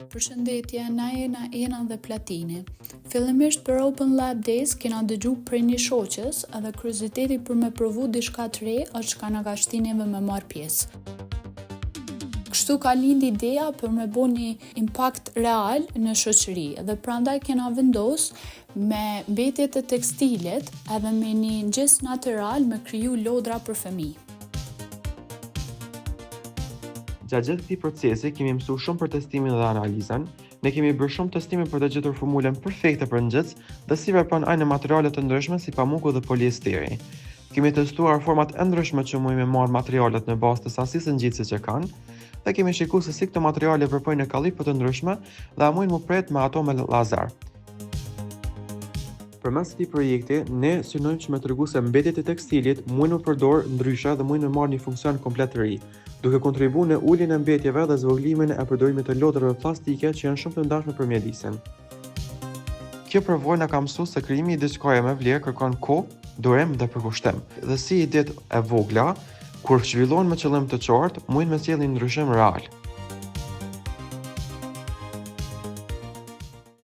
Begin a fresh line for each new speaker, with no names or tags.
Përshëndetje, na jena Ena dhe Platini. Fillimisht për Open Lab Days kena dëgju prej një shoqës edhe kurioziteti për me provu diçka të re është çka na ka shtineve me marr pjesë. Kështu ka lind ideja për me bo një impakt real në shoqëri dhe prandaj kena vendos me mbetjet e tekstilit edhe me një ngjës natyral me kriju lodra për fëmijë.
Gjatë gjithë këtij procesi kemi mësuar shumë për testimin dhe analizën. Ne kemi bërë shumë testime për të gjetur formulën perfekte për ngjits dhe si vepron ai në materiale të ndryshme si pamuku dhe poliesteri. Kemi testuar format e ndryshme që mundemi marrë materialet në bazë të sasisë ngjitse që kanë dhe kemi shikuar se si këto materiale veprojnë në kallipe të ndryshme dhe a mundin mu pret me ato me lazer. Përmes këtij projekti, ne synojmë që me tregu se mbetjet e tekstilit mundin mu përdor ndryshe dhe mundin me marrë një funksion komplet të ri, duke kontribuar në uljen e mbetjeve dhe zvogëlimin e përdorimit të lodrave plastike që janë shumë të ndashme për mjedisin. Kjo përvojë na ka mësuar se krijimi i diçkaje me vlerë kërkon kohë, durim dhe përkushtim. Dhe si idetë e vogla, kur zhvillohen me qëllim të qartë, mundin me sjellë një ndryshim real.